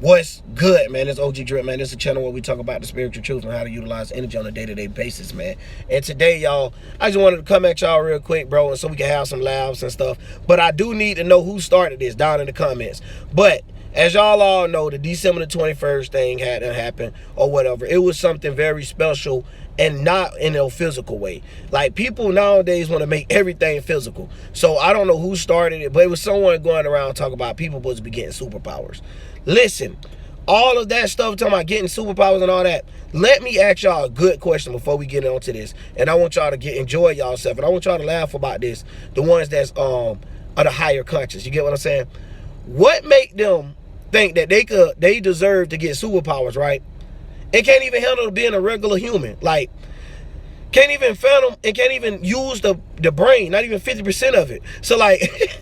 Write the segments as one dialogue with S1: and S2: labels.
S1: What's good, man? It's OG Drip, man. This is a channel where we talk about the spiritual truth and how to utilize energy on a day-to-day basis, man. And today, y'all, I just wanted to come at y'all real quick, bro, and so we can have some laughs and stuff. But I do need to know who started this down in the comments. But as y'all all know, the December the 21st thing had to happen or whatever. It was something very special and not in a physical way. Like, people nowadays want to make everything physical. So I don't know who started it, but it was someone going around talking about people supposed to be getting superpowers. Listen, all of that stuff talking about getting superpowers and all that, let me ask y'all a good question before we get into this. And I want y'all to enjoy yourself, and I want y'all to laugh about this. The ones that's are the higher conscious. You get what I'm saying? What make them think that they deserve to get superpowers, right? It can't even handle being a regular human. Like, can't even fathom, it can't even use the brain, not even 50% of it. So like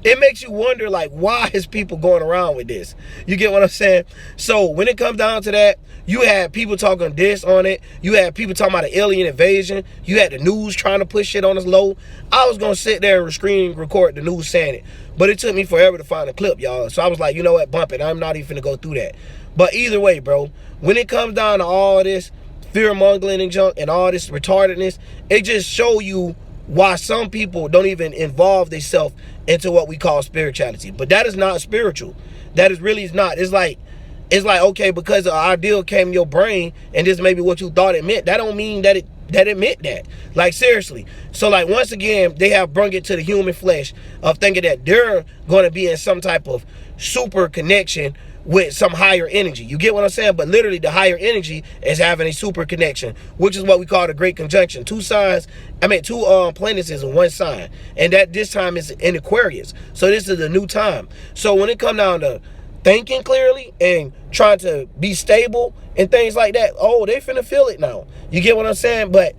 S1: it makes you wonder, like, why is people going around with this? You get what I'm saying? So when it comes down to that, you had people talking this on it. You had people talking about an alien invasion. You had the news trying to push shit on us low. I was going to sit there and screen record the news saying it. But it took me forever to find a clip, y'all. So I was like, you know what, bump it. I'm not even going to go through that. But either way, bro, when it comes down to all this fear-mongering and junk and all this retardedness, it just show you why some people don't even involve themselves into what we call spirituality. But that is not spiritual. That is really not. It's like, okay, because an ideal came in your brain and this may be what you thought it meant, that don't mean that it meant that. Like, seriously. So like, once again, they have brung it to the human flesh of thinking that they're going to be in some type of super connection with some higher energy. You get what I'm saying? But literally the higher energy is having a super connection, which is what we call the Great Conjunction. Two planets is in one sign, and that this time is in Aquarius. So this is a new time. So when it comes down to thinking clearly and trying to be stable and things like that, oh, they finna feel it now. You get what I'm saying? But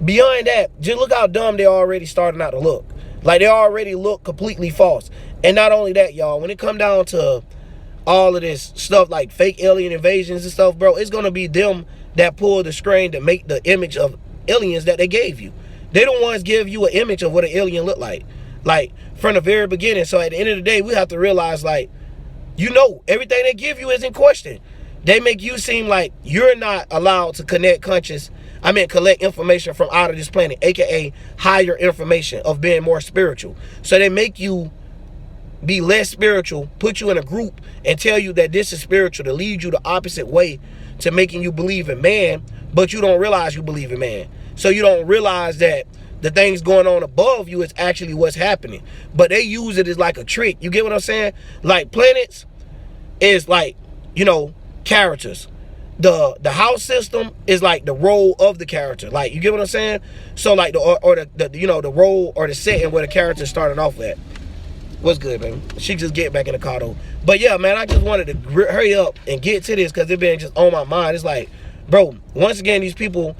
S1: beyond that, just look how dumb they're already starting out to look. Like, they already look completely false. And not only that, y'all, when it come down to all of this stuff like fake alien invasions and stuff, bro, it's gonna be them that pull the string to make the image of aliens that they gave you. They don't want to give you an image of what an alien look like from the very beginning. So at the end of the day, we have to realize, like, you know, everything they give you is in question. They make you seem like you're not allowed to collect information from out of this planet, aka higher information of being more spiritual. So they make you be less spiritual, put you in a group and tell you that this is spiritual, to lead you the opposite way, to making you believe in man, but you don't realize you believe in man. So you don't realize that the things going on above you is actually what's happening. But they use it as like a trick. You get what I'm saying? Like, planets is like, you know, characters. The house system is like the role of the character. Like, you get what I'm saying? So like the role or the setting where the character started off at. What's good, baby? She just get back in the car, though. But yeah, man, I just wanted to hurry up and get to this because it been just on my mind. It's like, bro, once again, these people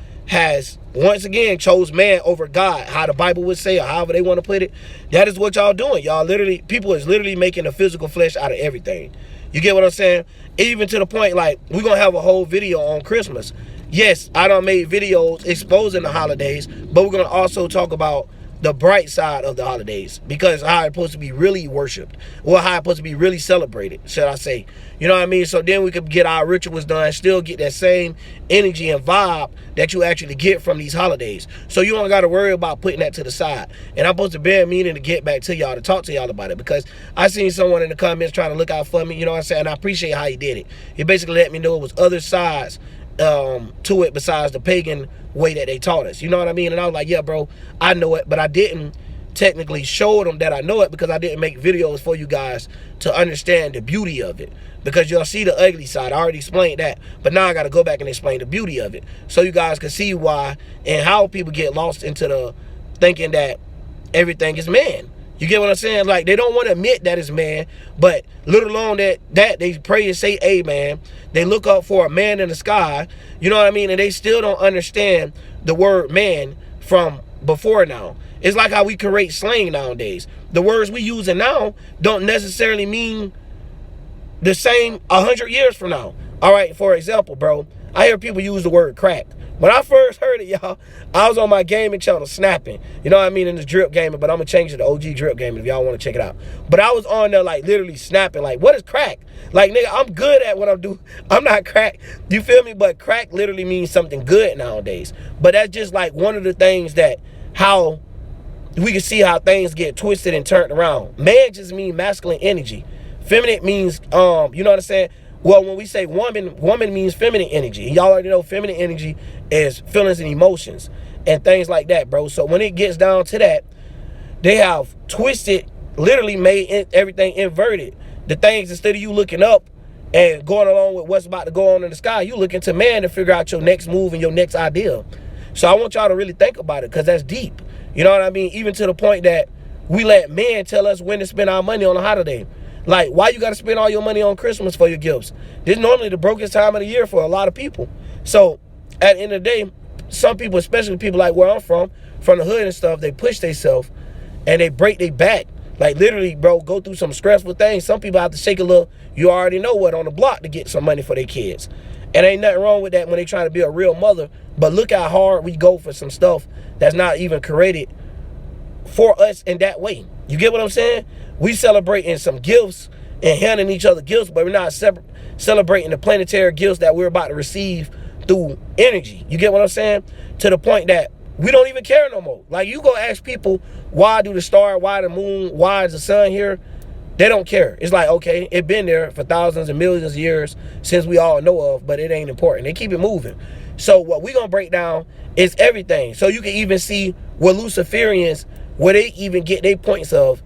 S1: once again chose man over God, how the Bible would say, or however they want to put it. That is what y'all doing. Y'all people is literally making a physical flesh out of everything. You get what I'm saying? Even to the point, like, we're going to have a whole video on Christmas. Yes, I done made videos exposing the holidays, but we're going to also talk about the bright side of the holidays, because how it's supposed to be really worshipped, or how it's supposed to be really celebrated, should I say. You know what I mean? So then we could get our rituals done, still get that same energy and vibe that you actually get from these holidays. So you don't got to worry about putting that to the side. And I'm supposed to bear meaning to get back to y'all, to talk to y'all about it, because I seen someone in the comments trying to look out for me, you know what I'm saying? And I appreciate how he did it. He basically let me know it was other sides to it besides the pagan way that they taught us. You know what I mean? And I was like, yeah, bro, I know it, but I didn't technically show them that I know it because I didn't make videos for you guys to understand the beauty of it, because you'll see the ugly side. I already explained that, but now I got to go back and explain the beauty of it so you guys can see why and how people get lost into the thinking that everything is man. You get what I'm saying? Like, they don't want to admit that it's man, but little alone that they pray and say amen. They look up for a man in the sky, you know what I mean? And they still don't understand the word man from before now. It's like how we create slang nowadays. The words we using now don't necessarily mean the same 100 years from now. All right, for example, bro, I hear people use the word crack. When I first heard it, y'all, I was on my gaming channel snapping. You know what I mean? In this drip gaming, but I'm going to change it to OG drip gaming if y'all want to check it out. But I was on there like literally snapping like, what is crack? Like, nigga, I'm good at what I'm doing. I'm not crack. You feel me? But crack literally means something good nowadays. But that's just like one of the things that how we can see how things get twisted and turned around. Man just means masculine energy. Feminine means, you know what I'm saying? Well, when we say woman, woman means feminine energy. And y'all already know feminine energy is feelings and emotions and things like that, bro. So when it gets down to that, they have twisted, literally made everything inverted. The things, instead of you looking up and going along with what's about to go on in the sky, you looking to man to figure out your next move and your next idea. So I want y'all to really think about it, because that's deep. You know what I mean? Even to the point that we let men tell us when to spend our money on a holiday. Like, why you got to spend all your money on Christmas for your gifts? This is normally the brokest time of the year for a lot of people. So at the end of the day, some people, especially people like where I'm from the hood and stuff, they push themselves and they break their back. Like, literally, bro, go through some stressful things. Some people have to shake a little, you already know what, on the block to get some money for their kids. And ain't nothing wrong with that when they trying to be a real mother. But look how hard we go for some stuff that's not even created for us in that way. You get what I'm saying? We celebrating some gifts and handing each other gifts, but we're not celebrating the planetary gifts that we're about to receive through energy. You get what I'm saying? To the point that we don't even care no more. Like, you go ask people, why do the star, why the moon, why is the sun here? They don't care. It's like, okay, it been there for thousands and millions of years since we all know of, but it ain't important. They keep it moving. So what we gonna break down is everything. So you can even see where Luciferians, where they even get their points of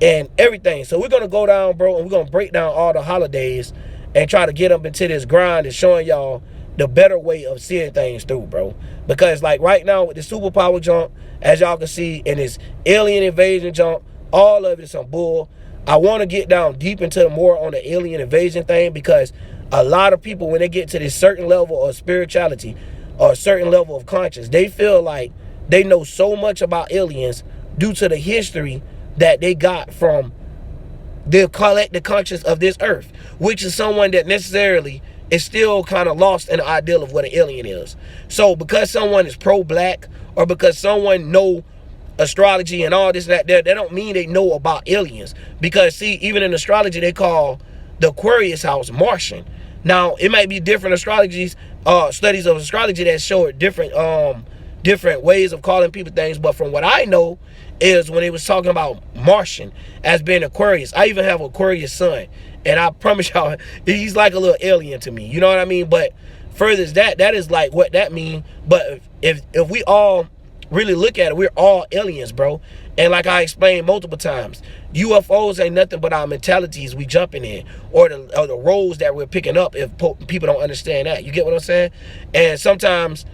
S1: and everything. So we're gonna go down, bro, and we're gonna break down all the holidays and try to get up into this grind and showing y'all the better way of seeing things through, bro. Because like right now with the superpower jump, as y'all can see, and this alien invasion jump, all of it is some bull. I want to get down deep into more on the alien invasion thing, because a lot of people, when they get to this certain level of spirituality or a certain level of conscience, they feel like they know so much about aliens due to the history that they got from the collective conscience of this earth, which is someone that necessarily is still kind of lost in the ideal of what an alien is. So because someone is pro-black, or because someone know astrology and all this and that, they don't mean they know about aliens. Because see, even in astrology, they call the Aquarius house Martian. Now it might be different astrologies, studies of astrology that show different different ways of calling people things, but from what I know is when they was talking about Martian as being Aquarius. I even have Aquarius sun, and I promise y'all he's like a little alien to me, you know what I mean? But further as that is like what that mean. But if we all really look at it, we're all aliens, bro. And like I explained multiple times, UFOs ain't nothing but our mentalities we jumping in, or the roles that we're picking up, if people don't understand that. You get what I'm saying? And sometimes,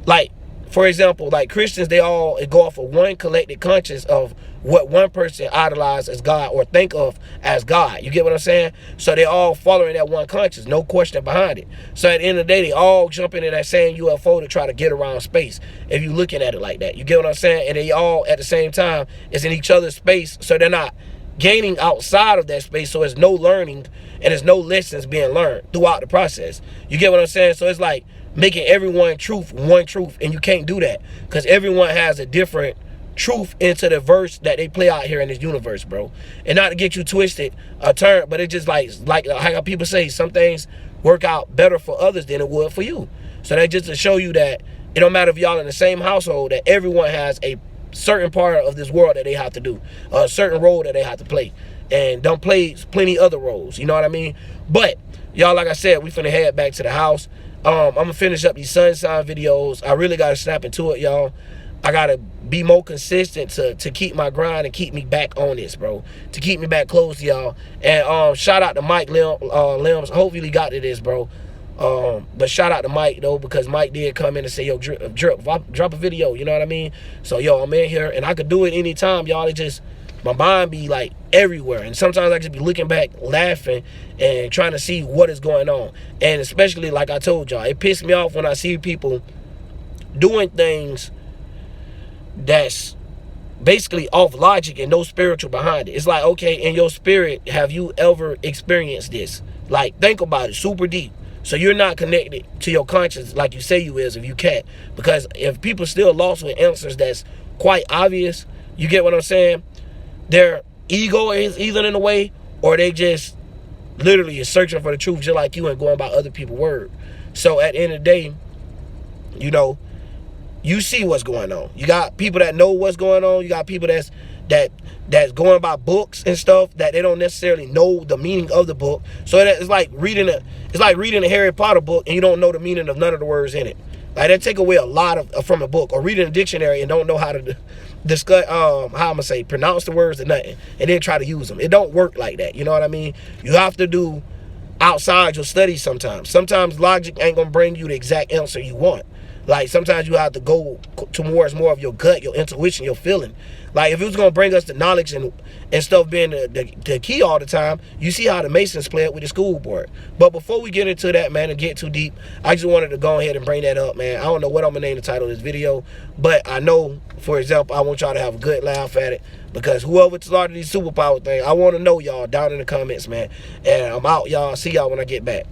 S1: like, for example, like Christians, they all go off of one collective conscience of what one person idolizes as God or think of as God. You get what I'm saying? So they all following that one conscience, no question behind it. So at the end of the day, they all jump into that same UFO to try to get around space, if you're looking at it like that. You get what I'm saying? And they all, at the same time, is in each other's space, so they're not gaining outside of that space, so there's no learning and there's no lessons being learned throughout the process. You get what I'm saying? So it's like making everyone truth one truth, and you can't do that, because everyone has a different truth into the verse that they play out here in this universe, bro. And not to get you twisted a turn, but it's just like how people say some things work out better for others than it would for you. So that just to show you that it don't matter if y'all in the same household, that everyone has a certain part of this world that they have to do, a certain role that they have to play, and don't play plenty other roles, you know what I mean? But y'all, like I said, we finna head back to the house. I'm gonna finish up these sun sign videos. I really gotta snap into it, y'all. I gotta be more consistent to keep my grind and keep me back on this, bro. To keep me back close to y'all. And shout out to Mike Limbs. Hopefully he got to this, bro. But shout out to Mike though, because Mike did come in and say, yo, drip, drop a video, you know what I mean? So yo, I'm in here and I could do it anytime, y'all. It just, my mind be like everywhere, and sometimes I just be looking back, laughing, and trying to see what is going on. And especially, like I told y'all, it pissed me off when I see people doing things that's basically off logic and no spiritual behind it. It's like, okay, in your spirit, have you ever experienced this? Like, think about it, super deep. So you're not connected to your conscience like you say you is if you can't. Because if people still lost with answers that's quite obvious, you get what I'm saying? Their ego is either in the way, or they just literally is searching for the truth just like you and going by other people's word. So at the end of the day, you know, you see what's going on. You got people that know what's going on. You got people that's going by books and stuff that they don't necessarily know the meaning of the book. So it's like reading a Harry Potter book and you don't know the meaning of none of the words in it. Like that take away a lot of from a book. Or reading a dictionary and don't know how to discuss how I'm gonna say pronounce the words or nothing, and then try to use them. It don't work like that. You know what I mean? You have to do outside your studies sometimes. Sometimes logic ain't gonna bring you the exact answer you want. Like sometimes you have to go towards more of your gut, your intuition, your feeling. Like if it was gonna bring us the knowledge and stuff being the key all the time, you see how the Masons play it with the school board. But before we get into that, man, and get too deep, I just wanted to go ahead and bring that up, man. I don't know what I'm gonna name the title of this video, but I know, for example, I want y'all to have a good laugh at it, because whoever started these superpower thing, I want to know y'all down in the comments, man. And I'm out, y'all. See y'all when I get back.